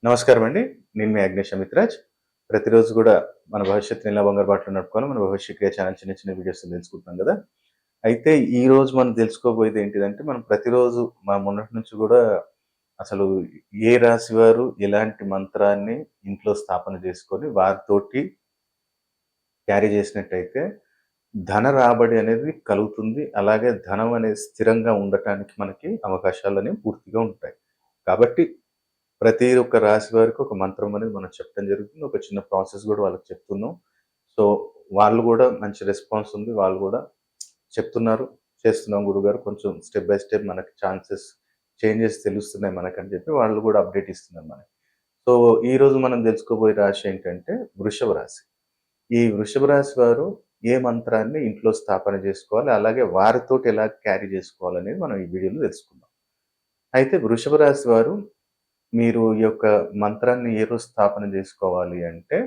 నమస్కారం అండి. నేను మీ అగ్నేష్ అమిత్‌రాజ్. ప్రతిరోజు గూడా మన భవిష్యత్తుని ఎలా బంగారు బాటలో నడుపుకోవాలో మన భవిష్య క్రియ ఛానల్ చిన్న చిన్న వీడియోస్‌లో తెలుసుకుంటున్నాం గదా! అయితే ఈరోజు మనం తెలుసుకోబోయేది ఏంటిదంటే, మనం ప్రతిరోజు మొన్నటి నుంచి గూడా అసలు ఏ రాశి వారు ఎలాంటి మంత్రాన్ని ఇంట్లో స్థాపన చేసుకొని వారితోటి క్యారీ చేసినట్టయితే ధన రాబడి అనేది కలుగుతుంది. అలాగే ధనం అనేది స్థిరంగా ఉండటానికి మనకి అవకాశాలనేవి పూర్తిగా ఉంటాయి. కాబట్టి ప్రతి ఒక్క రాశి వారికి ఒక మంత్రం అనేది మనం చెప్పడం జరుగుతుంది. ఒక చిన్న ప్రాసెస్ గూడా వాళ్ళకి చెప్తున్నాం. సో, వాళ్ళు గూడా మంచి రెస్పాన్స్ ఉంది. వాళ్ళు గూడా చెప్తున్నారు. చేస్తున్నాం గురుగారు. కొంచెం స్టెప్ బై స్టెప్ మనకి చేంజెస్ తెలుస్తున్నాయి మనకని చెప్పి వాళ్ళు గూడా అప్డేట్ ఇస్తున్నారు మనకి. సో, ఈరోజు మనం తెలుసుకోబోయే రాశి ఏంటంటే వృషభ రాశి. ఈ వృషభ రాశి వారు ఏ మంత్రాన్ని ఇంట్లో స్థాపన చేసుకోవాలి? అలాగే వారితోటి ఎలా క్యారీ చేసుకోవాలనేది మనం ఈ వీడియోలో తెలుసుకుందాం. అయితే వృషభ రాశి వారు మీరు ఈ యొక్క మంత్రాన్ని ఏ రోజు స్థాపన జేసుకోవాలి అంటే,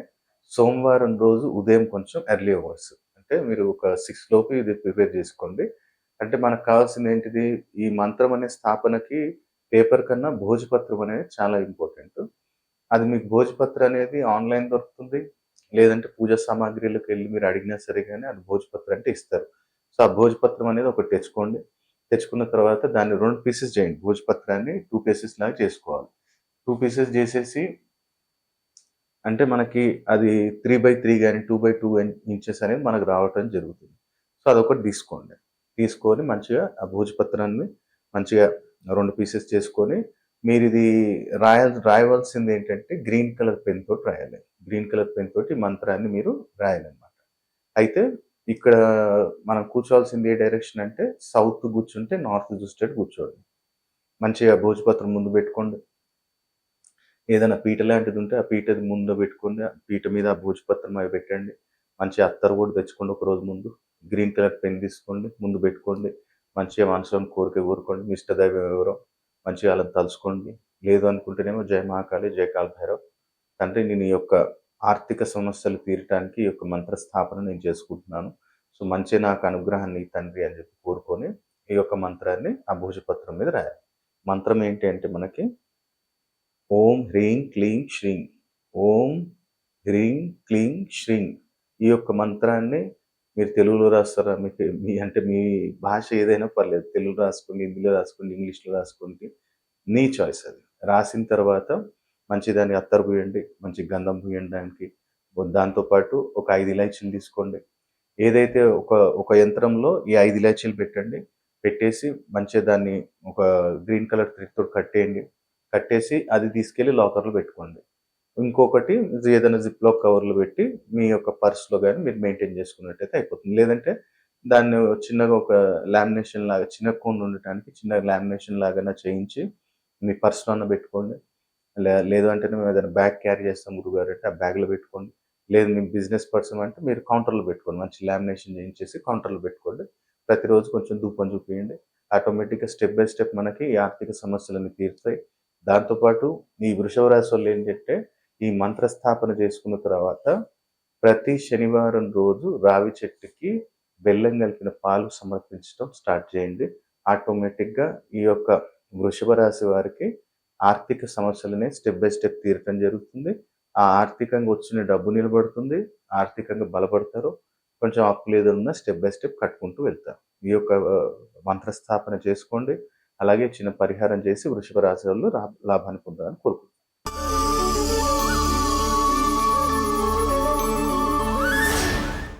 సోమవారం రోజు ఉదయం కొంచెం ఎర్లీ అవర్స్. అంటే మీరు ఒక 6 లోపు ఇది ప్రిపేర్ జేసుకోండి. అంటే మనకు కావాల్సిందేంటిది, ఈ మంత్రం అనే స్థాపనకి పేపర్ కన్నా భోజపత్రం అనేది చాలా ఇంపార్టెంట్. అది మీకు భోజపత్రం అనేది ఆన్‌లైన్ దొరుకుతుంది. లేదంటే పూజా సామాగ్రిలకెళ్ళి మీరు అడిగినా సరే గాని అది భోజపత్రం అంటే ఇస్తారు. సో, ఆ భోజపత్రం అనేది ఒకటి తెచ్చుకోండి. తెచ్చుకున్న తర్వాత దాన్ని 2 పీసెస్ చేయండి. భోజపత్రాన్ని 2 పీసెస్ లాగా చేసుకోవాలి. 2 పీసెస్ జేసేసి అంటే మనకి అది 3/3 గాని, 2/2 ఇంచెస్ అనేది మనకు రావటం జరుగుతుంది. సో, అదొకటి తీసుకోండి. తీసుకొని మంచిగా ఆ భోజపత్రాన్ని మంచిగా 2 పీసెస్ చేసుకొని మీరిది రాయవలసిందేంటంటే గ్రీన్ కలర్ పెన్ తోటి రాయాలి. గ్రీన్ కలర్ పెన్ తోటి మంత్రాన్ని మీరు రాయాలనమాట. అయితే ఇక్కడ మనం కూర్చోవాల్సింది ఏ డైరెక్షన్ అంటే సౌత్ కూర్చుంటే నార్త్ చూసేటట్టు కూర్చోవాలి. మంచిగా భోజపత్రం ముందు పెట్టుకోండి. ఏదైనా పీట లాంటిదుంటే ఆ పీటది ముందు పెట్టుకొని, ఆ పీట మీద ఆ భోజపత్రం అవి పెట్టండి. మంచి అత్తరు కూడా తెచ్చుకోండి ఒకరోజు ముందు. గ్రీన్ కలర్ పెన్ తీసుకోండి. ముందు పెట్టుకోండి. మంచిగా మనసులోని కోరిక కోరుకోండి. మీ ఇష్టదైవం ఎవరో మంచిగా ఆళ్ళని తలుచుకోండి. లేదు అనుకుంటేనేమో జై మహాకాళి, జై కాలభైరవ్. తండ్రి నేను ఈ యొక్క ఆర్థిక సమస్యలు తీరటానికి ఈ యొక్క మంత్ర స్థాపన నేను చేసుకుంటున్నాను. సో, మంచిగా నాకు అనుగ్రహాన్ని ఇయ్యి తండ్రి అని చెప్పి కోరుకొని, ఈ యొక్క మంత్రాన్ని ఆ భోజపత్రం మీద రాయాలి. మంత్రం ఏంటి అంటే మనకి ఓం హ్రీం క్లీం శ్రీం. ఓం హ్రీం క్లీం శ్రీం. ఈ యొక్క మంత్రాన్ని మీరు తెలుగులో రాస్తారా? మీ భాష ఏదైనా పర్లేదు. తెలుగులో రాసుకోండి, హిందీలో రాసుకోండి, ఇంగ్లీష్‌లో రాసుకోండి. మీ చాయిస్ అది. రాసిన తర్వాత మంచి దాన్ని అత్తరు పూయండి. మంచి గంధం పూయండి దానికి. దాంతో పాటు ఒక 5 ఇలాచీలు తీసుకోండి. ఏదైతే ఒక యంత్రంలో ఈ 5 ఇలాచీలు పెట్టండి. పెట్టేసి మంచిగా దాన్ని ఒక గ్రీన్ కలర్ థ్రెడ్‌తోటి కట్టేయండి. కట్టేసి అది తీసుకెళ్ళి లాకర్‌లో పెట్టుకోండి. ఇంకొకటి ఏదైనా జిప్‌లాక్ కవర్‌లో పెట్టి మీ యొక్క పర్స్‌లో గాని మీరు మెయింటైన్ చేసుకున్నట్టయితే అయిపోతుంది. లేదంటే దాన్ని చిన్నగా ఒక లామినేషన్ లాగా చిన్న కోన్ ఉండటానికి చిన్న లామినేషన్ లాగన్నా చేయించి మీ పర్స్‌లో అన్నా పెట్టుకోండి. లేదు అంటే మేము ఏదైనా బ్యాగ్ క్యారీ చేస్తాం గురువుగారు అంటే ఆ బ్యాగ్‌లో పెట్టుకోండి. లేదు మేము బిజినెస్ పర్సన్ అంటే మీరు కౌంటర్‌లో పెట్టుకోండి. మంచి లామినేషన్ చేయించేసి కౌంటర్‌లో పెట్టుకోండి. ప్రతిరోజు కొంచెం ధూపం చూపియండి. ఆటోమేటిక్‌గా స్టెప్ బై స్టెప్ మనకి ఈ ఆర్థిక సమస్యలన్నీ తీరుతాయి. దాంతో పాటు ఈ వృషభ రాశోళ్ళు ఏంటంటే ఈ మంత్ర స్థాపన చేసుకున్న తర్వాత ప్రతి శనివారం రోజు రావి చెట్టుకి బెల్లం కలిపిన పాలు సమర్పించడం స్టార్ట్ చేయండి. ఆటోమేటిక్‌గా ఈ యొక్క వృషభ రాశి వారికి ఆర్థిక సమస్యలనేవి స్టెప్ బై స్టెప్ తీరటం జరుగుతుంది. ఆ ఆర్థికంగా వచ్చిన డబ్బు నిలబడుతుంది. ఆర్థికంగా బలపడతారు. కొంచెం అప్పులేదన్నా ఉన్నా స్టెప్ బై స్టెప్ కట్టుకుంటూ వెళ్తారు. ఈ యొక్క మంత్ర స్థాపన చేసుకోండి. అలాగే చిన్న పరిహారం చేసి వృషభ రాశి వాళ్ళు లాభాన్ని పొందాలని కోరుకుంటున్నాను.